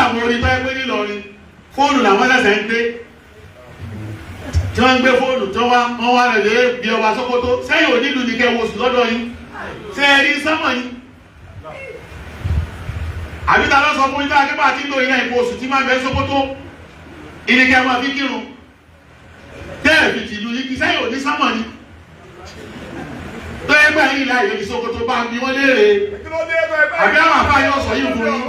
àwọn orí báyìí pé nílọrin fóònù làwọn ṣẹ̀ṣẹ̀ ń gbé tí wọ́n ń gbé fóònù tí wọ́n wá rẹ̀ lé bí ọba Sókótó sẹ́yìn onílù ní kẹ́ wo oṣù lọ́dọ̀ yín ṣe é rí sánmọ̀ yín àbí ta ló sọ fún yín káàkiri àti ìlò ìyá ìbò oṣù tí máa bẹ Sókótó ìníkẹ́ máa fi kírun tẹ́ẹ̀fì tìlú yìí kì sẹ́yìn òní sánmọ̀ ni tó ẹgbẹ́ yìí láàyè ní Sókótó bá ń bí wọ́n léèrè àbí àwọn àfáà yóò sọ yìí fún yín.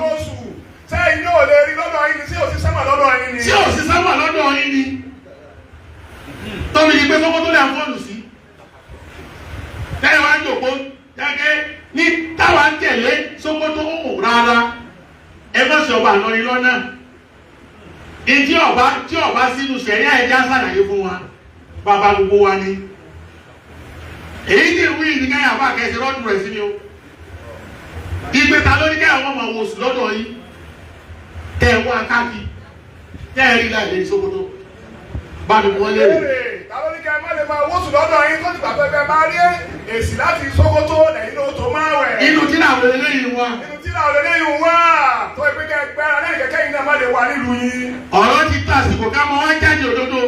sẹ́yìn yóò lè rí lọ́dọ̀ yín ni sí òsì sánmọ̀ lọ́dọ̀ yín ni. sí òsì sánmọ̀ lọ́dọ̀ yín ni tóbi ní pé Sókótó lè fọ́ọ̀nù sí tẹ́lẹ̀ wá ń jòkó gẹ́gẹ́ ní táwa ń tẹ̀lé Sókótó òun rárá ẹ má ṣe ọba àlọ́rin lọ́nà ìdí tí ọba sínú sẹ̀ríà ẹja sàlàyé fún wa bàbá gbogbo wa ni èyí tí ìwé ìní káyà bá kẹsì rọ́dùn rẹ̀ sí ni o ìgbéta lórí káyà wọ́n máa wò sùn lọ́dọ̀ yìí tẹ́ ẹ wá káàkiri tẹ́ ẹ rí láìlè Sókótó bá mi wọ́n lérè. Tàbí kẹ́ ẹ má lè máa wò sùn lọ́dọ̀ yín tó ti gbà pé máa rí èsì láti Sókótó lẹ́yìn ló tó máa wẹ̀. inú tí làwọn eléyìí wá. inú tí làwọn eléyìí wá tó ìpín kẹ́ gbẹ́ra lẹ́yìn kẹ́kẹ́ yìí náà má lè wà nílùú yín. ọ̀rọ̀ ti tó àsìkò ká mọ wọ́n jáde òdodo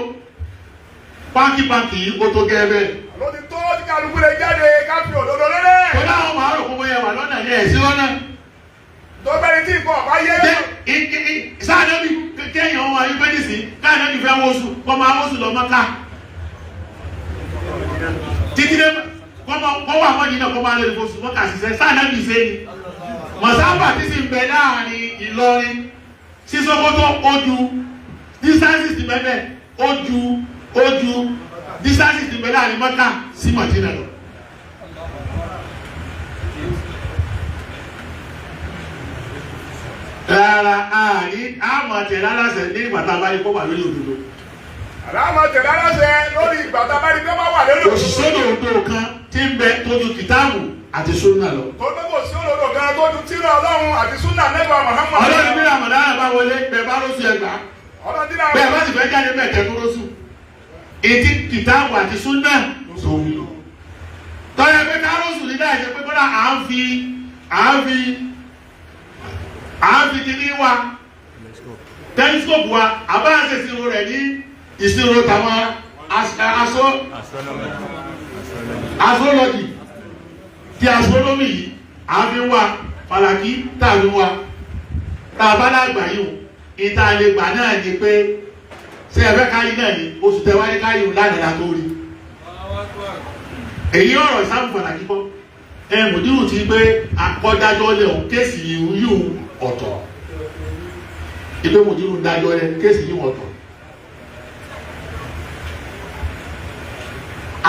pàǹkì yìí kó tó gẹ́gẹ́ bẹ́ẹ̀. ló ti tó tí kálukú lè jáde ká fi òdodo lélẹ̀. tó dáhùn máa rò kó yẹ wà lọ́nà ní ẹ̀sìn lọ́nà. tó bẹ́ni tí nǹkan ọ̀bá yé. sáàdé bí kéèyàn wọn ayé bẹ́ẹ̀ nìsí káàdé bí fẹ́ wọ́sù kọ́ máa wọ́sù lọ mọ́ká. títí dé kọ́ wà mọ́ nínú kọ́ máa lè wọ́sù mọ́ká ṣiṣẹ́ sáàdé bí ṣe ni. mọ̀sáfà tí sì ń bẹ láàrin Ìlọrin sí Sókótó ojú distances ti bẹ́ẹ̀ ojú distances ti bẹ láàrin Mọ́kà sí Mọ̀dínà lọ. rárá àmọ̀ tẹ̀lé aláṣẹ ní ìgbà tá a bá rí kó wà lórí òdodo. àlámọ̀ tẹ̀lé aláṣẹ lórí ìgbà tá a bá rí kó wà lórí òdodo. òṣìṣẹ́ òdodo kan tí ń bẹ tójú kìtáàbù àti súnà lọ. tó gbogbo sí òdodo kan tójú tírà Ọlọ́run àti súnà nẹ́gbà Muhammad. Ọlọ́run bí Ramadan bá wọlé bẹ́ẹ̀ bá rọ́ọ̀sù ẹgbàá bẹ́ẹ̀ bá sì fẹ́ jáde bẹ́ẹ̀ tẹ́ kúrósù ètí kìtáàbù àti súnà sòwò. tọ́yẹ pé kárọ́ọ̀sù ní dáìsẹ́ pé kọ́lá à ń fi kíní wa tẹlifíṣọ̀pù wa àbá àṣẹ ìṣirò rẹ̀ ní ìṣirò tàwọn astrology ti astronomy yìí à ń fi wá falaki tàbí wa tàbá lágbà yìí ìta àlegbà náà ni pé ṣé ẹ̀fẹ́ káyí náà ni oṣù tẹwáyé káyí lánàá tó rí èyí ọ̀rọ̀ ìsáàbù falaki kọ́ mùdírù ti gbé akọ́dájọ́ lẹ̀ ọ́n kéèsì yìí ọ̀tọ̀ ìgbé mùdírù dájọ́ lẹ̀ kéèsì yìí ọ̀tọ̀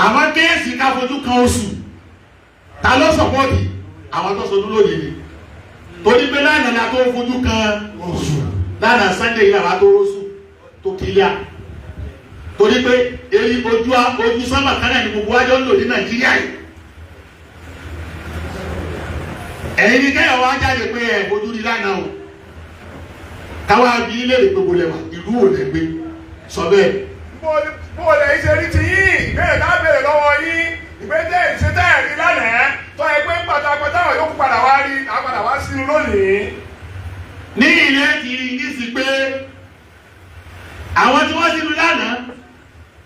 àwọn kéèsì ká fojú kan oṣù ta ló sọpọ́ọ̀tì àwọn tó sọdún lónìí ni torí pé lánàá tó fojú kan oṣù lánàá Sunday yìí àwọn tó rọ́ṣù tó kílíà torí pé èyí ojú sọ́mà kan náà ni gbogbo wájọ́ ń lò ní Nàìjíríà yìí. ẹ̀yin ní kẹ́yọ̀ wá jáde pé ẹ̀ fojú rí lánàá o káwá bí ilé rẹ̀ gbogbo lẹ́wà ìlú ò lè gbé sọ bẹ́ẹ̀. bó o lè ṣe rí ti yín ìbéèrè náà béèrè lọ́wọ́ yín ìgbésẹ̀ ìṣẹ́tẹ̀ rí lánàá tó ẹ pé pátápátá àwọn yòókù padà wá rí àpadà wá sínú lónìí. ní ilé ti rí ní sí pé àwọn tí wọ́n sínú lánàá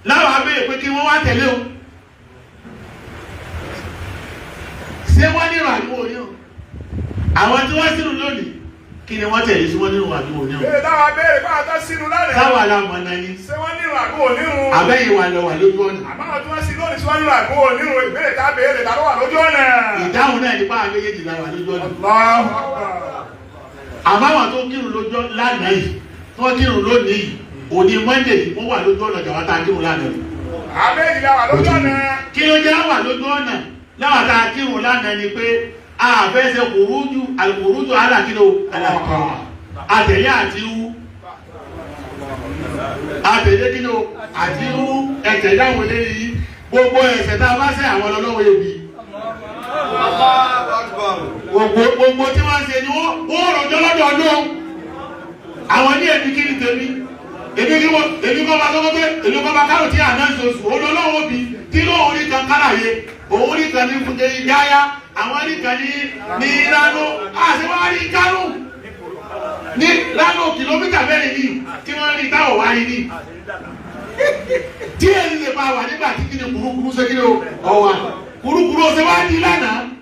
láwọn abẹ́rẹ́ pé kí wọ́n wá tẹ̀lé o ṣé wọ́n nírò àdúgbò ní o àwọn tí wọ́n sínú lónìí kí ni wọ́n tẹ̀lé sí wọ́n nírò àdúgbò ní o. bẹ́ẹ̀ táwọn abẹ́rẹ́ bá àtọ́ sínú lánàá. táwọn aláwọ̀ náà ni. ṣé wọ́n nírò àdúgbò nírun. àbẹ́yìn wà lọ wà lójú ọ̀nà. àbáwọn tí wọ́n sí lónìí sí wọ́n nírò àdúgbò nírun ìbéèrè tá a béèrè tá a wà lójú ọ̀nà. ìdáhùn náà nípa àwọn méjèèjì la wà lójú ọ̀nà. àbáwọn tó kírun lójú lánàá yìí tó kírun lónìí yìí òní Monday yìí wọ́n wà lójú ọ̀nà jàwá tá a kírun lánàá yìí. àbẹ́yìn la wà lójú ọ̀nà. kí ló jẹ́ wà lójú ọ̀nà láwọn tá a kírun lánàá ni pé àfẹsẹ̀ kùrújù alákìlò alákọ̀ àtẹ̀lé àti wú àtẹ̀lé kìlò àti wú ẹ̀tẹ̀ dáwọn eléyìí gbogbo ẹ̀ṣẹ̀ tá a bá ṣẹ̀ àwọn ọlọ́wọ́ ebi gbogbo tí wọ́n ṣe ni wọ́n rọjọ́ lọ́dọ̀ ọdún àwọn ní ẹ̀bí kí ni tèmi èmi kọ́ bá tọ́kọ́ pé èmi kọ́ bá kárò tí àná ìṣòṣù olólọ́wọ́ bí kí ló orí kan káràyé òun rí kan ní fúnjẹ yáyá àwọn rí kan ní ìlànà àṣewárí kárù ní lánàá kìlómítà mẹ́rin ní tí wọ́n rí táwọn wá rí ní tí èyí lè máa wà nígbà tí kí ni kúrúkúrú ṣe kí ni ọwà kúrúkúrú ṣe wá di lánàá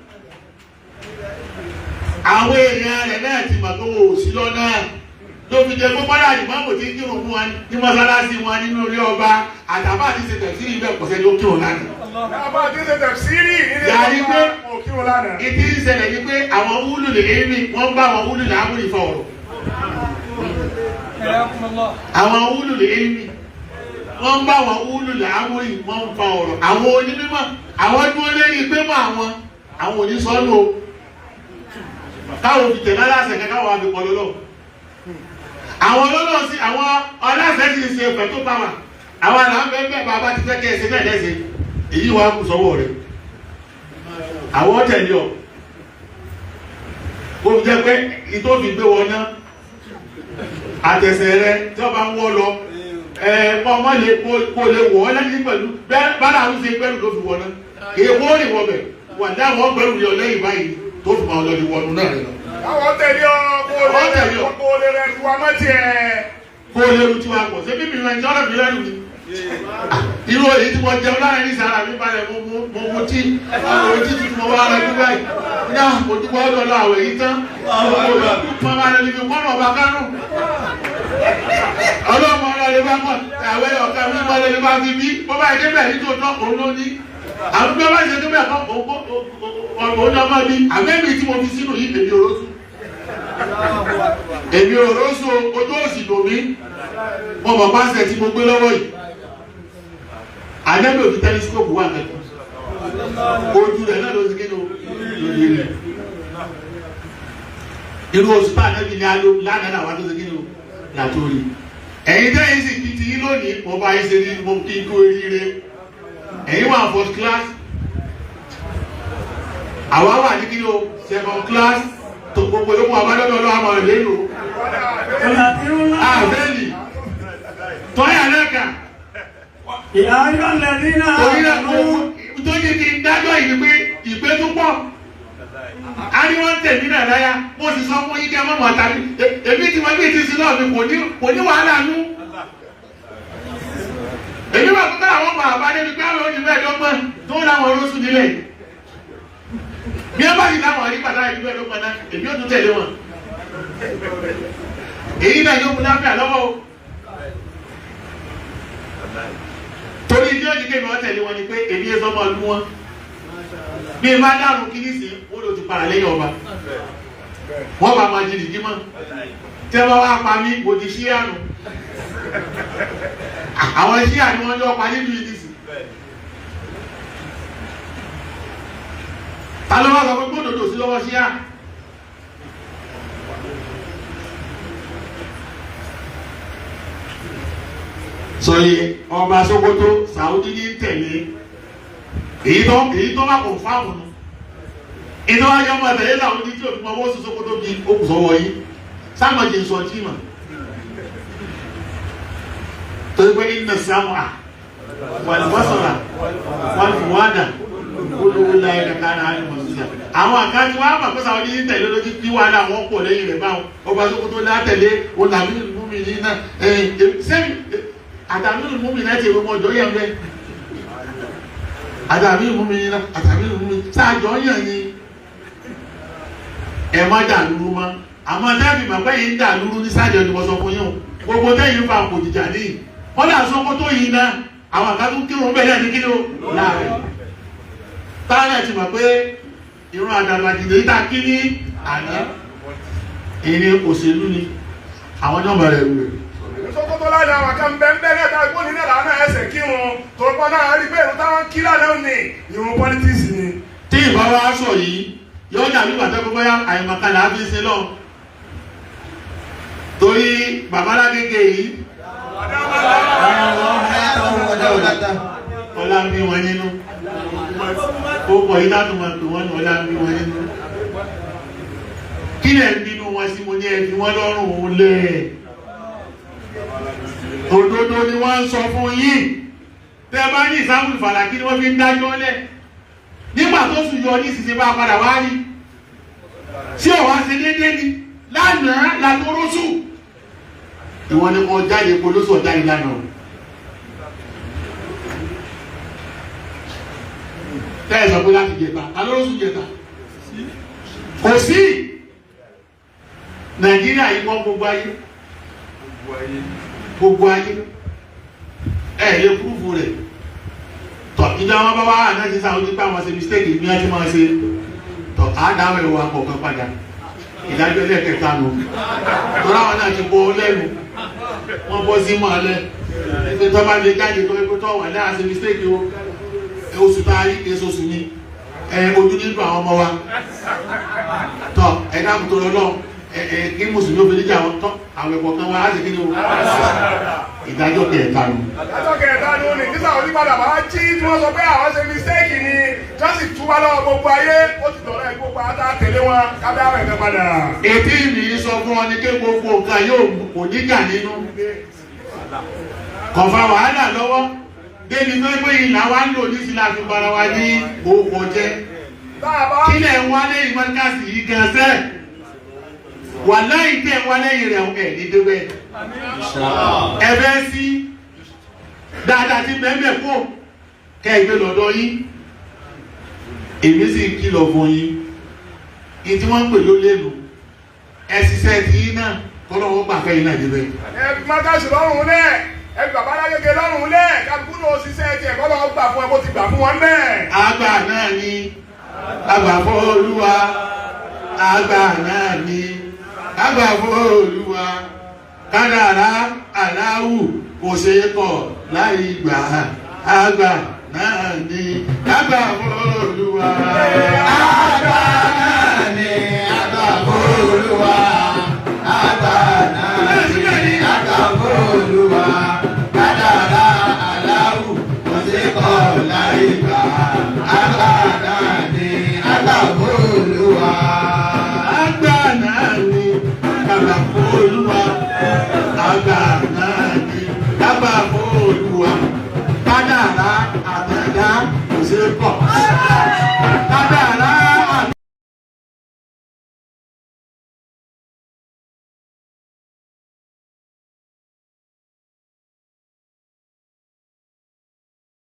àwọn èèyàn rẹ̀ náà ti mọ̀ tó wò sí lọ́nà ló fi jẹ gbogbo láàyè máa mò tí kírun fún wọn ní mọ́sálásí wọn nínú orí ọba àtàbà àti ṣe tẹ̀síìrì ibẹ̀ kọ̀ṣẹ́ ló kírun lánàá. àbá àti ṣe tẹ̀síìrì nílé ọba kò kírun lánàá. ìdí ìṣẹ̀lẹ̀ ni pé àwọn wúlù lè émi wọ́n bá àwọn wúlù lè ámúrì fọ ọ̀rọ̀. àwọn wúlù lè émi wọ́n bá àwọn wúlù lè ámúrì wọ́n fa ọ̀rọ̀. àwọn onímọ̀ àwọn dúró lérí pé mọ́ àwọn onísọ́nù káwọn òfìtẹ̀ lálàsẹ̀ kẹ́kẹ́ wà fi pọ̀ lọ́lọ́ àwọn olóòlò sí àwọn ọlọ́sẹ̀ ti ṣe ẹ̀fẹ̀ tó bá wà àwọn àlàáfẹ́ bàbá ti fẹ́ kẹ́ ẹ̀sẹ̀ náà lẹ́sẹ̀ èyí wà kù sọ́wọ́ rẹ̀ àwọn tẹ̀lé ọ̀ ó jẹ́ pé ìtòfin gbé wọn ná àtẹ̀sẹ̀ rẹ tí wọ́n bá ń wọ́ lọ ọmọ lè kó lè wọ̀ ọ́ lẹ́yìn pẹ̀lú bára àwọn ṣe gbẹ́rù ló fi wọ̀ ná èèwọ̀ rìn wọ̀ bẹ̀ wà dáwọn gbẹ́rù rẹ̀ lẹ́yìn báyìí tó fi máa lọ ní wọnú náà rẹ̀ lọ. àwọn tẹ̀lé ọ kó lè rẹ̀ tu ọmọ tiẹ̀. kó lè ru tiwa pọ̀ ṣé bíbí rẹ̀ ń jọ́rọ̀ mi lẹ́nu ni. irú èyí tí wọ́n jẹun láàrin ní sàrà mi balẹ̀ mo tí àwọn etí tuntun mo wá ara bí báyìí ní àpòjúbọ̀ ọ̀dọ̀ lọ àwẹ̀ yìí tán mo máa lọ níbi kọ́nà ọba kánú. ọlọ́mọ ọlọ́lẹ̀ bá mọ̀ àwẹ̀ ọ̀ká mi mọ́lẹ̀ bá fi bí bó bá ẹgbẹ́ bẹ̀rẹ̀ tó tán òun ló ní. àwọn bí wọ́n bá ṣe tó bẹ̀ kọ́ ọ̀nà ọmọ mi àmẹ́bí tí mo fi sínú yìí èmi òrósù ojú òsì lòmí mo mọ̀ pàṣẹ tí mo gbé lọ́wọ́ yìí àmẹ́bí òbí tẹlifíṣkópù wà mẹ́kọ̀ọ́ ojú rẹ̀ náà ló ti kí lórí rẹ̀ irú oṣù bá àmẹ́bí ní aló lánàá wà tó ti kí látòrí ẹ̀yin tẹ́yìn sì kí ti yín lónìí mo bá yín ṣe ní mo kí n kó eríire ẹ̀yin wà first class àwa wà ní kí ni o second class tó gbogbo ló mú abájọ́dọ̀ lọ́wọ́ àmọ́ rẹ̀ lérò àbẹ́lì tọ́yà lẹ́kà ìyáyọ́ lẹ́bí náà tó yẹ kí n dájọ́ ìgbé tó pọ̀ a ní wọ́n tẹ̀mí náà láyá mo sì sọ fún yíkẹ́ mọ́mọ́ tàbí èmi tí wọ́n bí ti sí náà mi kò ní wàhálà nú èmi wà fún káwọn ọmọ àbájẹ́ ní pé àwọn onímọ̀ tó ń láwọn orósù nílẹ̀ bí ẹ bá yìí láwọn àyíká láyé ìlú ẹ̀rọ padà èmi ò tún tẹ̀lé wọn èyí náà yóò mú láfíà lọ́wọ́ o torí ilé òjì kéèmì wọn tẹ̀lé wọn ni pé èmi ẹ sọmọ ọdún wọn bí ẹ bá dárun kí nísì wọn ló ti para lẹ́yìn ọba wọn bá máa jìnnì jí mọ́ tẹ́ bá wá pa mí kò ti ṣí àrùn àwọn ṣíà ni wọ́n yọ pa nínú ìdísì. ta ló wá sọ pé gbódòdó sí lọ́wọ́ ṣíà sọyẹ ọba Sókótó Saudi ní tẹ̀lé èyí tó bá kò fáwọn nù iná wáyé ọmọ tẹ̀lé Saudi tí òfin ọwọ́ sí Sókótó bí okùn sọ́wọ́ yìí sáàmọ̀jì sọ tí mà torí pé iná sáàmù à wàlúwàsọ̀rà wàlúwàdà olówó láyé kàkà náà ní mọ̀sílẹ̀ àwọn àkáǹtì wọn àmọ̀ pẹ́sà wọn ní tẹ̀lé lójú kí wà náà wọ́n pọ̀ lẹ́yìn rẹ̀ báwọn ọba Sókótó látẹ̀lé olàmínú múmi ní náà sẹ́yìn àtàmínú múmi náà ti wọ́n ọjọ́ yẹn rẹ̀ àtàmínú múmi ní náà àtàmínú múmi sáàjọ́ yẹn ni ẹ má dà lúrú mọ́ àmọ́ tẹ́ẹ̀fì màgbẹ́ yìí ń dà lúrú ní sáàjọ́ ni wọ́n sọ fún yín gbogbo tẹ́yìn fa kò jìjà ní wọ́n dà Sókótó yìí náà àwọn àkàtún kírun bẹ́ẹ̀ ní kíló láàrin táwọn ti mọ̀ pé irun àdàlàjìdè yìí ta kí ní àná ìní òṣèlú ni àwọn nọ́mbà rẹ̀ rẹ̀. Sókótó lánàá àwọn kan bẹ́ẹ̀ bẹ́ẹ̀ náà táwọn ìpónì náà làwọn náà ẹsẹ̀ kírun tó pọ́n náà rí bẹ́ẹ̀ táwọn kí lánàá ní ìrun pọ́lítíìsì ni. tí ìbá wa sọ yìí yóò dàbí bàtẹ́ gbogbo yá àyèmọ̀kànlá fi ṣe lọ torí babalágége yìí ọlá ń bí wọn nínú ó pọ̀ yí látò máa pè wọ́n ní ọlá ń bí wọn nínú kí lẹ̀ ń bínú wọn sí mo ní ẹbí wọn lọ́rùn òun lẹ̀ òdodo ni wọ́n ń sọ fún yín tẹ́ bá ní ìsáàmùlù fàlàkí ni wọ́n fi ń dájọ́ lẹ̀ nígbà tó sùn yọ ní ìsinsìn bá padà wá rí sí ọ̀wá ṣe déédéé ni lánàá làtọ́rọ́sù ìwọ ni kò jáde polóṣù ọ̀jáde lánàá tẹ́ẹ̀ sọ pé láti jẹta alórọ́sù jẹta kò sí Nàìjíríà yìí wọ́n gbogbo ayé lè púrúfù rẹ̀ tọ̀ ìjọ wọn bá wá àná ti sáwọn nípa àwọn ṣe mistake ní ẹtí máa ṣe tọ̀ àádáwọ̀ ẹ̀wọ̀ akọ̀ọ̀kan padà ìdájọ́ ẹlẹ́kẹta nù tọ́lá wọn náà ti bọ́ lẹ́nu wọ́n bọ́ sí mọ́ alẹ́ ẹgbẹ́ tó bá lè jáde tó ẹgbẹ́ tó wà láà ṣe mistake o oṣù tá a rí èso oṣù ni ojú nínú àwọn ọmọ wa tọ̀ ẹ̀dá kùtò lọ́lọ́ kí mùsùlùmí obìnrin jà wọn tọ́ àwọn ẹ̀kọ́ kan wá á sì kí ni o ìdájọ́ kẹta nù. ìdájọ́ kẹta nù ní nígbà onípadà máa jí tí wọ́n sọ pé àwọn ṣe mistake ni tó sì túbọ̀ lọ́wọ́ gbogbo ayé ó ti dọ̀rọ̀ ẹ̀ gbogbo ata tẹ̀lé wọn kábẹ́ àwọn ẹ̀fẹ́ padà. ètí mi sọ fún ọ ní pé gbogbo nǹkan yóò kò ní gà nínú kọ̀ọ̀fà wàhálà lọ́wọ́ débi tó pé ìlà wa ń lò ní sílá fi bara wa ní òkò jẹ́ kílẹ̀ ń wálé ìmọ̀lẹ́kàsì yìí gan sẹ́ẹ̀ wà láì tẹ́ wá lẹ́yìn rẹ̀ ẹ̀ ní débẹ̀ ẹ̀fẹ́ sí dáadáa tí bẹ́ẹ̀ kó kẹ́ẹ̀gbẹ́ lọ́dọ̀ yín èmi sì kìlọ̀ fún yín ìtí wọ́n ń pè ló lẹ́nu ẹ̀sìsẹ́ tí yín náà kọ́lọ́wọ́ gbà fẹ́ yín náà débẹ̀. ẹ mọ́tàṣì lọ́rùn lẹ̀ ẹ bàbá alágége lọ́rùn lẹ̀ kálukú náà ṣiṣẹ́ tiẹ̀ kọ́lọ́wọ́ gbà fún ẹ bó ti gbà fún wọn bẹ́ẹ̀. àgbà náà ni àgbà fún Olúwa àgbà náà ni àgbà fún Olúwa kádàrá aláwù kò ṣe é kọ̀ láì gbà àgbà náà ni àgbà fún Olúwa. Àgbà náà ni àgbà fún Olúwa. Àgbà náà ni àgbà fún Olúwa. Kádàrá aláwù kò ṣe é kọ̀ láì gbà àgbà náà ni àgbà fún Olúwa. Àgbà náà ni àgbà fún Olúwa. Àgbà náà ni àgbà fún Olúwa. Kádàrá àtẹ̀dá kò ṣe é kọ̀.